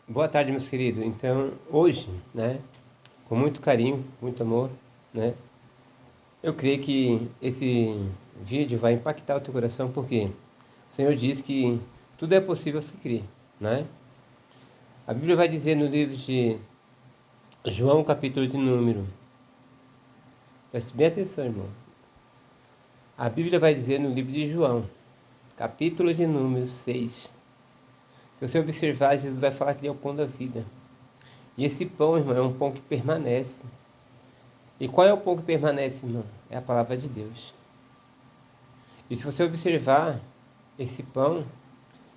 Boa tarde, meus queridos. Então, hoje, com muito carinho, muito amor, né, eu creio que esse vídeo vai impactar o teu coração, porque o Senhor diz que tudo é possível se crer, né? A Bíblia vai dizer no livro de João, capítulo de número, preste bem atenção, irmão. A Bíblia vai dizer no livro de João, capítulo de número 6. Se você observar, Jesus vai falar que ele é o pão da vida. E esse pão, irmão, é um pão que permanece. E qual é o pão que permanece, irmão? É a palavra de Deus. E se você observar esse pão,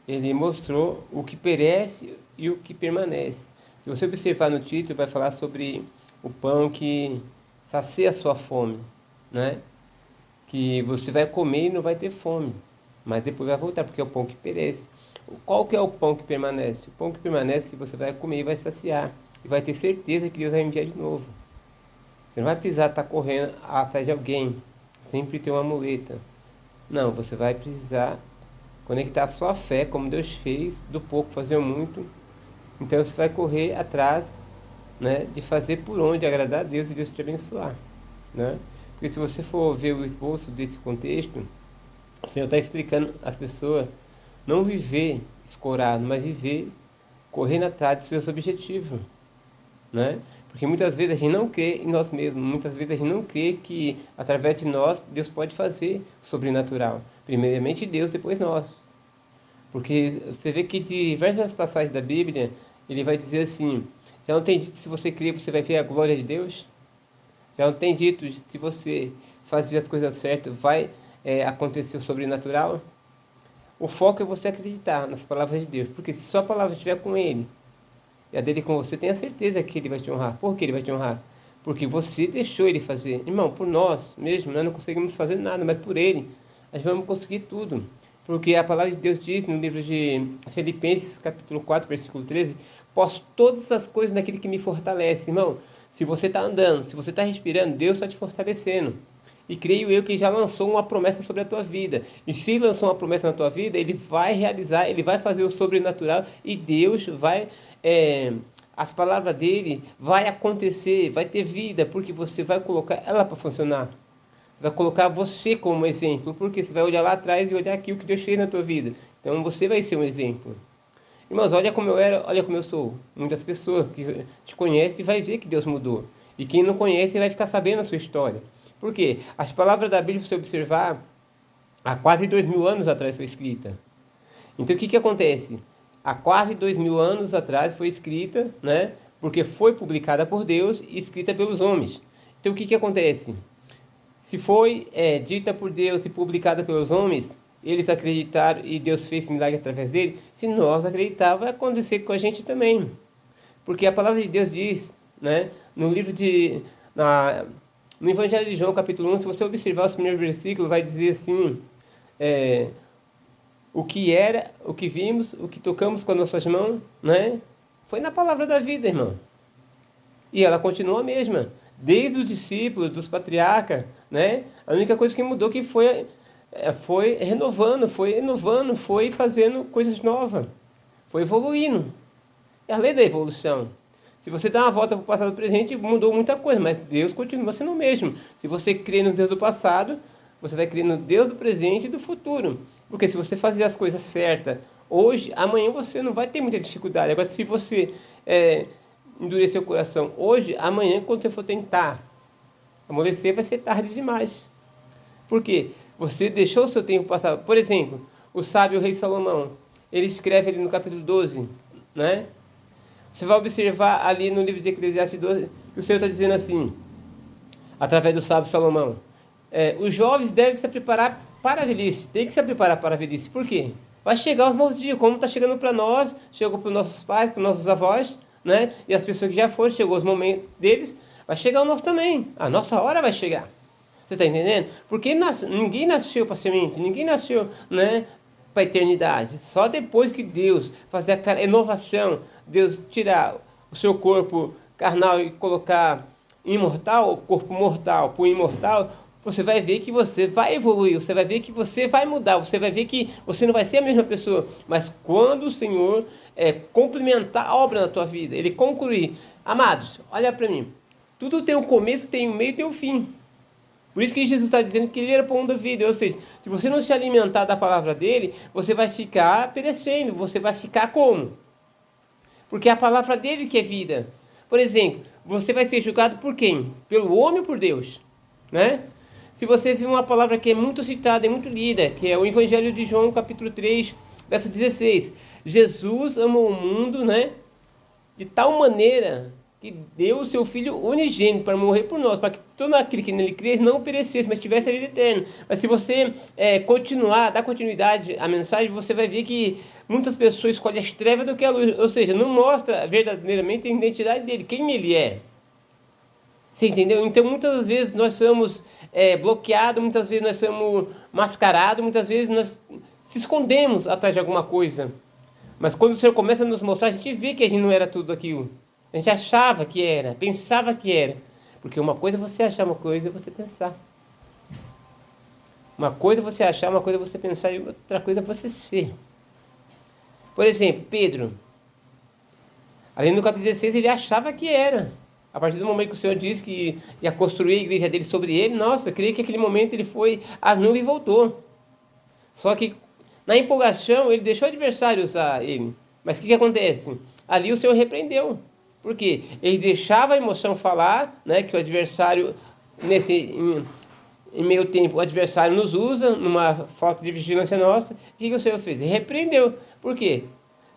ele mostrou o que perece e o que permanece. Se você observar no título, vai falar sobre o pão que sacia a sua fome, né? Que você vai comer e não vai ter fome, mas depois vai voltar, porque é o pão que perece. Qual que é o pão que permanece? O pão que permanece que você vai comer e vai saciar, e vai ter certeza que Deus vai enviar de novo. Você não vai precisar estar correndo atrás de alguém, sempre ter uma muleta. Não, você vai precisar conectar a sua fé, como Deus fez, do pouco fazer o muito. Então você vai correr atrás, né, de fazer por onde agradar a Deus e Deus te abençoar, né? Porque se você for ver o esboço desse contexto, o Senhor está explicando às pessoas não viver escorado, mas viver correndo atrás dos seus objetivos, né? Porque muitas vezes a gente não crê em nós mesmos, muitas vezes a gente não crê que através de nós Deus pode fazer o sobrenatural. Primeiramente Deus, depois nós. Porque você vê que de diversas passagens da Bíblia, ele vai dizer assim: já não tem dito que se você crer você vai ver a glória de Deus? Já não tem dito que se você fazer as coisas certas vai acontecer o sobrenatural? O foco é você acreditar nas palavras de Deus, porque se sua palavra estiver com Ele e a dele com você, tenha certeza que Ele vai te honrar. Por que Ele vai te honrar? Porque você deixou Ele fazer. Irmão, por nós mesmo, nós não conseguimos fazer nada, mas por Ele, nós vamos conseguir tudo. Porque a palavra de Deus diz no livro de Filipenses, capítulo 4, versículo 13, posso todas as coisas naquele que me fortalece. Irmão, se você está andando, se você está respirando, Deus está te fortalecendo. E creio eu que já lançou uma promessa sobre a tua vida. E se lançou uma promessa na tua vida, Ele vai realizar, Ele vai fazer o sobrenatural e Deus vai... as palavras dele vai acontecer, vai ter vida, porque você vai colocar ela para funcionar. Vai colocar você como exemplo, porque você vai olhar lá atrás e olhar aqui o que Deus fez na tua vida. Então você vai ser um exemplo. Irmãos, olha como eu era, olha como eu sou. Muitas pessoas que te conhecem vai ver que Deus mudou. E quem não conhece vai ficar sabendo a sua história. Por quê? As palavras da Bíblia, se você observar, há quase 2000 anos atrás foi escrita. Então o que acontece? Há quase 2000 anos atrás foi escrita, né? Porque foi publicada por Deus e escrita pelos homens. Então o que acontece? Se foi dita por Deus e publicada pelos homens, eles acreditaram e Deus fez milagre através dele. Se nós acreditávamos, vai acontecer com a gente também. Porque a palavra de Deus diz, né? No livro no Evangelho de João, capítulo 1, se você observar os primeiros versículos, vai dizer assim: o que era, o que vimos, o que tocamos com as nossas mãos, né? Foi na palavra da vida, irmão. E ela continua a mesma. Desde os discípulos, dos patriarcas, né? A única coisa que mudou que foi renovando, foi inovando, foi fazendo coisas novas. Foi evoluindo. É a lei da evolução. Se você dá uma volta para o passado e presente, mudou muita coisa, mas Deus continua sendo o mesmo. Se você crê no Deus do passado, você vai crer no Deus do presente e do futuro. Porque se você fazer as coisas certas hoje, amanhã você não vai ter muita dificuldade. Agora, se você endurecer o coração hoje, amanhã, quando você for tentar amolecer, vai ser tarde demais. Por quê? Você deixou o seu tempo passar. Por exemplo, o sábio rei Salomão, ele escreve ali no capítulo 12, né? Você vai observar ali no livro de Eclesiastes 12, que o Senhor está dizendo assim, através do sábio Salomão, os jovens devem se preparar para a velhice, tem que se preparar para a velhice. Por quê? Vai chegar os maus dias, como está chegando para nós, chegou para os nossos pais, para os nossos avós, né? E as pessoas que já foram, chegou os momentos deles, vai chegar o nosso também, a nossa hora vai chegar. Você está entendendo? Porque ninguém nasceu para semente, ninguém nasceu, né, para a eternidade. Só depois que Deus fazer aquela inovação, Deus tirar o seu corpo carnal e colocar imortal, o corpo mortal por imortal, você vai ver que você vai evoluir, você vai ver que você vai mudar, você vai ver que você não vai ser a mesma pessoa. Mas quando o Senhor complementar a obra na tua vida, Ele concluir, amados, olha para mim, tudo tem um começo, tem um meio e tem um fim. Por isso que Jesus está dizendo que Ele era o pão da vida, ou seja, se você não se alimentar da palavra dEle, você vai ficar perecendo, você vai ficar como? Porque é a palavra dEle que é vida. Por exemplo, você vai ser julgado por quem? Pelo homem ou por Deus? Né? Se você viu uma palavra que é muito citada, é muito lida, que é o Evangelho de João, capítulo 3, verso 16. Jesus amou o mundo, né, de tal maneira que deu o seu Filho unigênito para morrer por nós, para que todo aquele que nele crê não perecesse, mas tivesse a vida eterna. Mas se você dar continuidade à mensagem, você vai ver que muitas pessoas escolhem as trevas do que a luz, ou seja, não mostra verdadeiramente a identidade dele, quem ele é. Você entendeu? Então muitas vezes nós somos bloqueados, muitas vezes nós somos mascarados, muitas vezes nós se escondemos atrás de alguma coisa. Mas quando o Senhor começa a nos mostrar, a gente vê que a gente não era tudo aquilo. A gente achava que era, pensava que era. Porque uma coisa é você achar, uma coisa é você pensar. Uma coisa é você achar, uma coisa é você pensar e outra coisa é você ser. Por exemplo, Pedro. Ali no capítulo 16 ele achava que era. A partir do momento que o Senhor disse que ia construir a igreja dele sobre ele, nossa, eu creio que naquele momento ele foi às nuvens e voltou. Só que na empolgação ele deixou o adversário usar ele. Mas o que acontece? Ali o Senhor repreendeu. Por quê? Ele deixava a emoção falar, né, que o adversário, em meio tempo, o adversário nos usa, numa falta de vigilância nossa. O que o Senhor fez? Ele repreendeu. Por quê?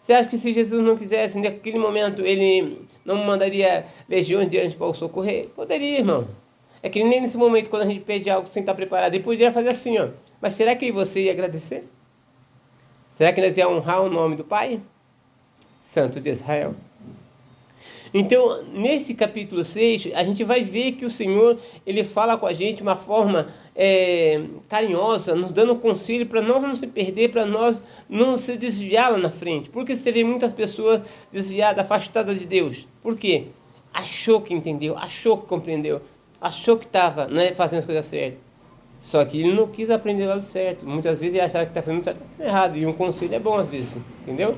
Você acha que se Jesus não quisesse, naquele momento, ele não mandaria legiões diante para o socorrer? Poderia, irmão. É que nem nesse momento, quando a gente pede algo sem estar preparado, ele poderia fazer assim, ó. Mas será que você ia agradecer? Será que nós ia honrar o nome do Pai? Santo de Israel. Então, nesse capítulo 6, a gente vai ver que o Senhor, ele fala com a gente de uma forma carinhosa, nos dando um conselho para nós não se perder, para nós não se desviar lá na frente. Porque você vê muitas pessoas desviadas, afastadas de Deus. Por quê? Achou que entendeu, achou que compreendeu, achou que estava, né, fazendo as coisas certas. Só que ele não quis aprender o lado certo. Muitas vezes ele achava que está fazendo certo e errado. E um conselho é bom às vezes, entendeu?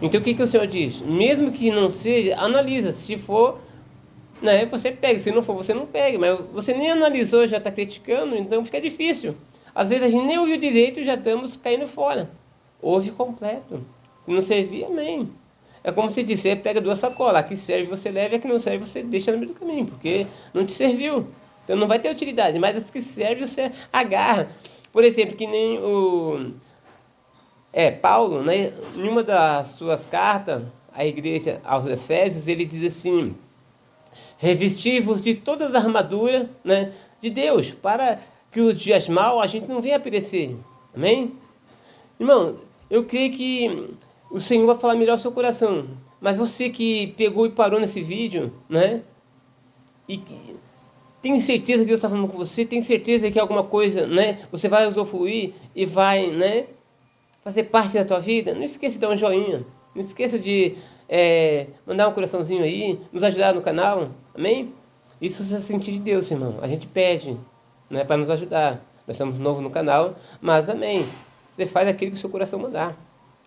Então o que o Senhor diz? Mesmo que não seja, analisa. Se for, né, você pega. Se não for, você não pega. Mas você nem analisou, já está criticando, então fica difícil. Às vezes a gente nem ouviu direito e já estamos caindo fora. Ouve completo. Se não servir, amém. É como se disser, pega duas sacolas. A que serve você leva e a que não serve você deixa no meio do caminho. Porque não te serviu. Então não vai ter utilidade. Mas as que servem você agarra. Por exemplo, que nem Paulo, né, em uma das suas cartas à igreja aos Efésios, ele diz assim: revesti-vos de todas as armaduras, né, de Deus, para que os dias maus a gente não venha a perecer. Amém? Irmão, eu creio que o Senhor vai falar melhor ao seu coração. Mas você que pegou e parou nesse vídeo, né, e tem certeza que Deus está falando com você, tem certeza que alguma coisa, né, você vai usufruir e vai, né, fazer parte da tua vida, não esqueça de dar um joinha, não esqueça de mandar um coraçãozinho aí, nos ajudar no canal, amém? Isso você sentir de Deus, irmão, a gente pede, né, para nos ajudar, nós somos novos no canal, mas amém, você faz aquilo que o seu coração mandar,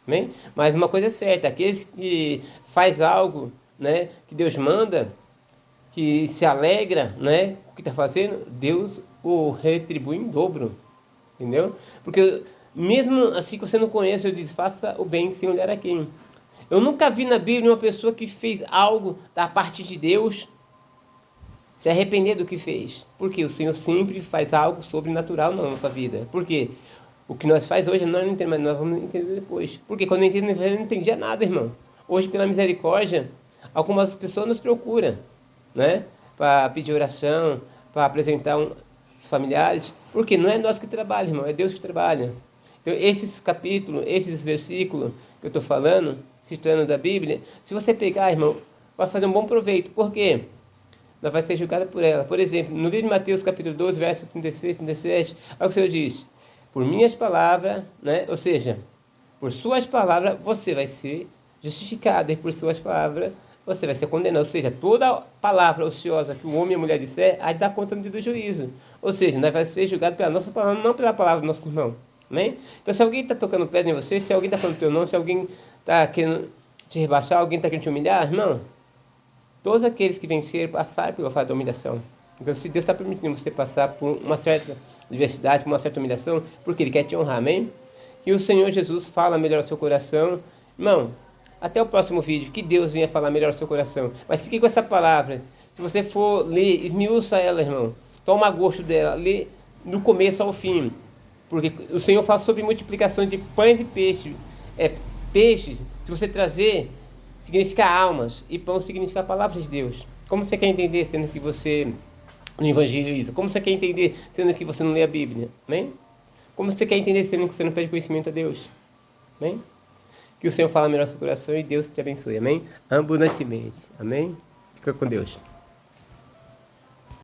amém? Mas uma coisa é certa, aqueles que faz algo, né, que Deus manda, que se alegra, né, o que está fazendo, Deus o retribui em dobro, entendeu? Porque mesmo assim que você não conhece, eu disse, faça o bem sem olhar a quem. Eu nunca vi na Bíblia uma pessoa que fez algo da parte de Deus se arrepender do que fez. Porque o Senhor sempre faz algo sobrenatural na nossa vida. Porque o que nós faz hoje nós não entendemos, mas nós vamos entender depois. Porque quando eu entendo, eu não entendia nada, irmão. Hoje, pela misericórdia, algumas pessoas nos procuram, né, para pedir oração, para apresentar os familiares. Porque não é nós que trabalhamos, irmão, é Deus que trabalha. Então, esses capítulos, esses versículos que eu estou falando, citando da Bíblia, se você pegar, irmão, vai fazer um bom proveito. Por quê? Nós vai ser julgada por ela. Por exemplo, no livro de Mateus, capítulo 12, verso 36, 37, olha o que o Senhor diz: por minhas palavras, né? Ou seja, por suas palavras você vai ser justificado, e por suas palavras você vai ser condenado. Ou seja, toda palavra ociosa que o homem e a mulher disser, aí dá conta no dia do juízo. Ou seja, nós vai ser julgado pela nossa palavra, não pela palavra do nosso irmão. Amém? Então, se alguém está tocando pedra em você, se alguém está falando teu nome, se alguém está querendo te rebaixar, alguém está querendo te humilhar, irmão, todos aqueles que venceram passaram pela fase da humilhação. Então, se Deus está permitindo você passar por uma certa diversidade, por uma certa humilhação, porque Ele quer te honrar, amém? Que o Senhor Jesus fala melhor ao seu coração. Irmão, até o próximo vídeo, que Deus venha falar melhor ao seu coração. Mas fique com essa palavra. Se você for ler, esmiuça ela, irmão. Toma gosto dela, lê do começo ao fim. Porque o Senhor fala sobre multiplicação de pães e peixes. Peixes, se você trazer, significa almas. E pão significa a palavra de Deus. Como você quer entender, sendo que você não evangeliza? Como você quer entender, sendo que você não lê a Bíblia? Amém? Como você quer entender, sendo que você não pede conhecimento a Deus? Amém? Que o Senhor fale melhor no seu coração e Deus te abençoe. Amém? Abundantemente. Amém? Fica com Deus.